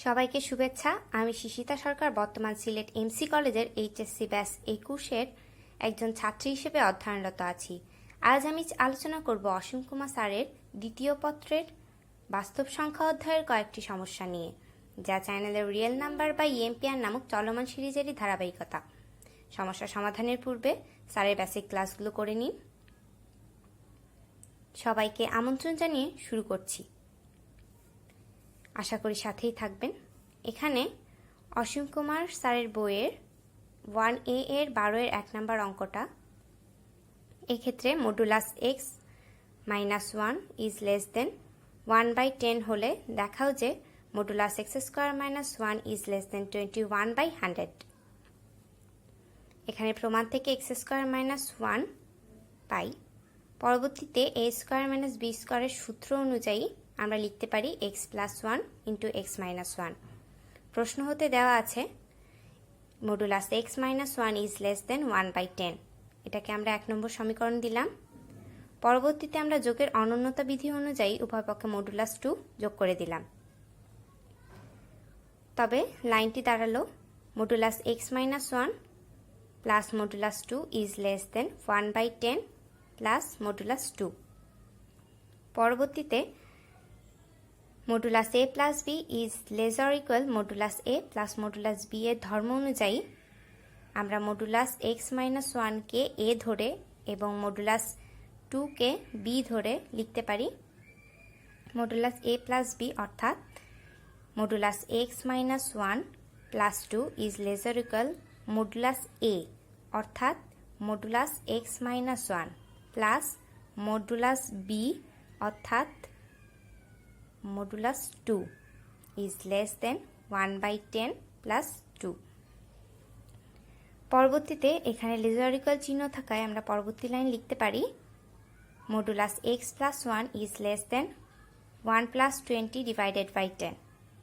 সবাইকে শুভেচ্ছা। আমি শিশিতা সরকার বর্তমান সিলেট এমসি কলেজের এইচএসসি ব্যাচ 21-এর একজন ছাত্রী হিসেবে অধ্যয়নরত আছি। আজ আমি আলোচনা করব অসীম কুমার স্যারের দ্বিতীয় পত্রের বাস্তব সংখ্যা অধ্যায়ের কয়েকটি সমস্যা নিয়ে, যা চ্যানেলের রিয়েল নাম্বার বা ইএমপিআর নামক চলমান সিরিজেরই ধারাবাহিকতা। সমস্যা সমাধানের পূর্বে স্যারের বেসিক ক্লাসগুলো করে নিন। সবাইকে আমন্ত্রণ জানিয়ে শুরু করছি, আশা করি সাথেই থাকবেন। এখানে অসীম কুমার স্যারের বইয়ের 1A এর 12 এর 1 নম্বর অঙ্কটা, এক্ষেত্রে modulus x minus 1 is less than 1/10 হলে দেখাও যে modulus x square minus 1 is less than 21/100। এখানে প্রমাণ থেকে x স্কোয়ার মাইনাস 1 পাই। পরবর্তীতে a স্কোয়ার মাইনাস b স্কোয়ারের সূত্র অনুযায়ী আমরা লিখতে পারি x plus 1 into x minus 1। প্রশ্ন হতে দেওয়া আছে modulus x minus 1 is less than 1/10। এটাকে আমরা 1 নম্বর সমীকরণ দিলাম। পরবর্তীতে আমরা যোগের অনন্যতা বিধি অনুযায়ী উভয় পক্ষে মডুলাস 2 যোগ করে দিলাম। তবে লাইনটি দাঁড়ালো modulus x minus 1 plus modulus 2 is less than 1/10 plus modulus 2। পরবর্তীতে modulus a plus b is less or equal modulus a plus modulus b এর ধর্ম অনুযায়ী আমরা মডুলাস x মাইনাস 1কে a ধরে এবং মডুলাস 2কে b ধরে লিখতে পারি মডুলাস a প্লাস b, অর্থাৎ modulus x minus 1 plus 2 is less or equal modulus a, অর্থাৎ modulus x minus 1 plus modulus b, অর্থাৎ modulus 2 is less than 1/10 plus 2। পরবর্তীতে এখানে লেস অর ইকুয়াল চিহ্ন থাকায় আমরা পরবর্তী লাইন লিখতে পারি modulus x plus 1 is less than 1 plus 20 divided by 10।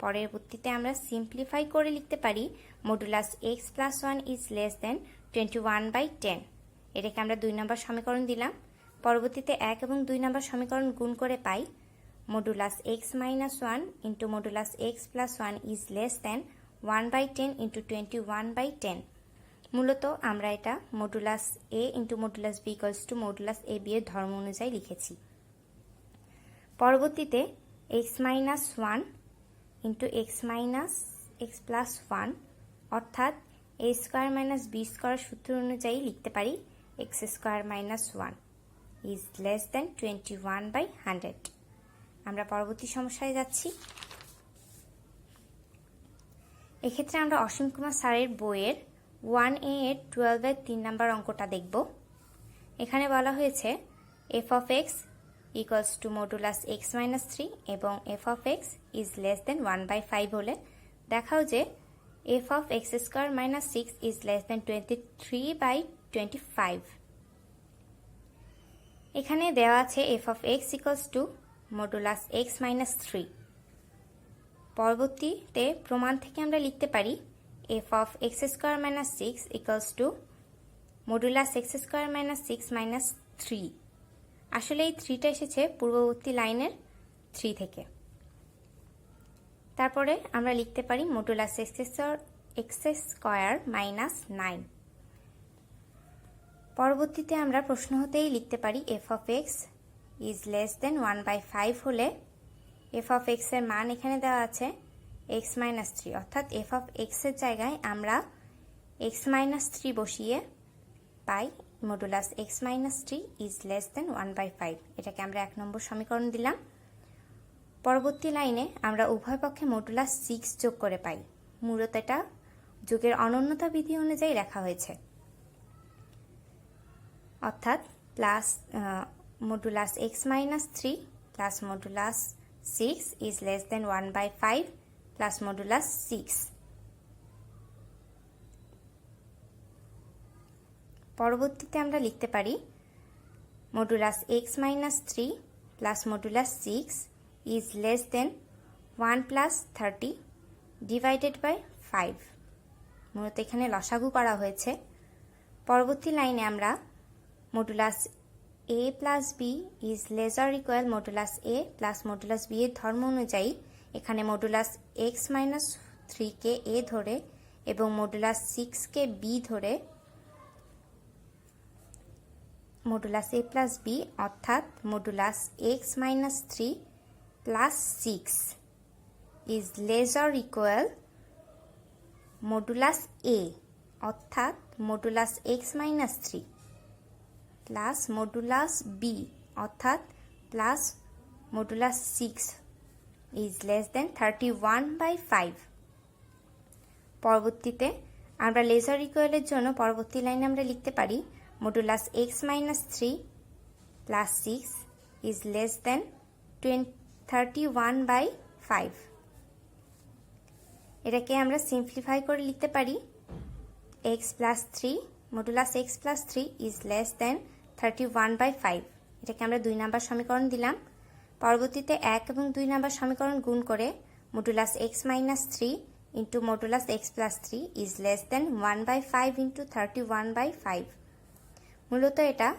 পরবর্তীতে আমরা সিম্পলিফাই করে লিখতে পারি modulus x plus 1 is less than 21/10। এটাকে আমরা 2 নম্বর সমীকরণ দিলাম। পরবর্তীতে 1 এবং 2 নম্বর সমীকরণ গুণ করে পাই modulus x minus 1 into modulus x plus 1 is less than 1/10 into 21/10। মূলত আমরা এটা modulus a into modulus b equals to modulus a b এর ধর্ম অনুযায়ী লিখেছি। পরবর্তীতে x minus 1 into x minus x plus 1, অর্থাৎ a square minus b square সূত্র অনুযায়ী লিখতে পারি x square minus 1 is less than 21/100। আমরা পরবর্তী সমস্যায় যাচ্ছি। এক্ষেত্রে আমরা অসীম কুমার স্যারের বইয়ের 1A এর 12 এর 3 নম্বর অঙ্কটা দেখব। এখানে বলা হয়েছে f of x equals to modulus x minus 3 এবং f of x is less than 1/5 হলে দেখাও যে f of x square minus 6 is less দেন 23/25। এখানে দেওয়া আছে f of x equals to modulus x minus 3। পরবর্তীতে প্রমাণ থেকে আমরা লিখতে পারি f of x square minus 6 equals to modulus x square minus 6 minus 3। আসলে এই 3টা এসেছে পূর্ববর্তী লাইনের 3 থেকে। তারপরে আমরা লিখতে পারি মডুলাস x স্কোয়ার মাইনাস 9। পরবর্তীতে আমরা প্রশ্ন হতেই লিখতে পারি f of x is less than 1/5 হলে f of x এর মান এখানে দেওয়া আছে x মাইনাস 3, অর্থাৎ f of x এর জায়গায় আমরা x মাইনাস 3 বসিয়ে পাই modulus x minus 3 is less than 1/5। এটাকে আমরা 1 নম্বর সমীকরণ দিলাম। পরবর্তী লাইনে আমরা উভয় পক্ষে মডুলাস 6 যোগ করে পাই। মূলত এটা যোগের অনন্যতা বিধি অনুযায়ী লেখা হয়েছে, অর্থাৎ plus modulus x minus 3 plus modulus 6 is less than 1/5 plus modulus 6। পরবর্তীতে আমরা লিখতে পারি modulus x minus 3 plus modulus 6 is less than 1 plus 30 divided by 5। মূলত এখানে লসাগু করা হয়েছে। পরবর্তী লাইনে আমরা modulus a plus b is less or equal modulus a plus modulus b এর ধর্ম অনুযায়ী এখানে মডুলাস এক্স মাইনাস 3কে এ ধরে এবং মডুলাস 6কে বি ধরে মডুলাস এ প্লাস বি অর্থাৎ modulus x minus 3 plus 6 is less or equal modulus A অর্থাৎ modulus x minus 3 plus modulus B অর্থাৎ plus modulus 6 is less than 31/5। পরবর্তীতে আমরা লেজার ইকুয়ালের জন্য পরবর্তী লাইনে আমরা লিখতে পারি modulus x minus 3 plus 6 is less than 31/5। এটাকে আমরা সিম্পলিফাই করে লিখতে পারি x plus 3 modulus x plus 3 is less than 31/5। এটাকে আমরা 2 নাম্বার সমীকরণ দিলাম। পরবর্তীতে 1 এবং 2 নাম্বার সমীকরণ গুণ করে modulus x minus 3 into modulus x plus 3 is less than 1/5 into 31/5। মূলত এটা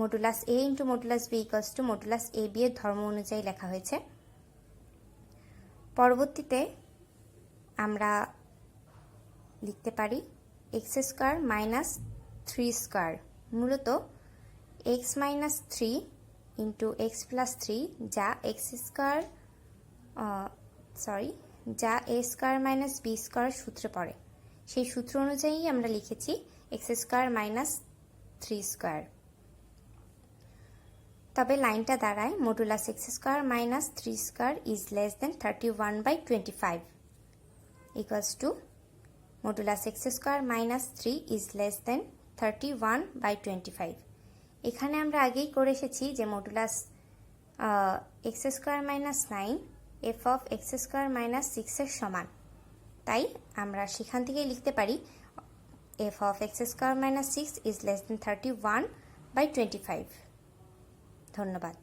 modulus a into modulus b equals to modulus a b এর ধর্ম অনুযায়ী লেখা হয়েছে। পরবর্তীতে আমরা লিখতে পারি এক্স স্কোয়ার মাইনাস 3 স্কোয়ার। মূলত x minus 3 into x plus 3 যা এক্স স্কোয়ার যা a square minus b square সূত্রে পড়ে, সেই সূত্র অনুযায়ী আমরা লিখেছি এক্স স্কোয়ার মাইনাস 3 স্কোয়ার। তবে লাইনটা দাঁড়ায় modulus x square minus 3 square is less then 31/25 equals to modulus x square minus 3 is less দেন 31/25। এখানে আমরা আগেই করে এসেছি যে modulus x square minus 9 F of x square minus 6 এর সমান, তাই আমরা সেখান থেকে লিখতে পারি F of x square minus 6 is less দেন 31/25। ধন্যবাদ।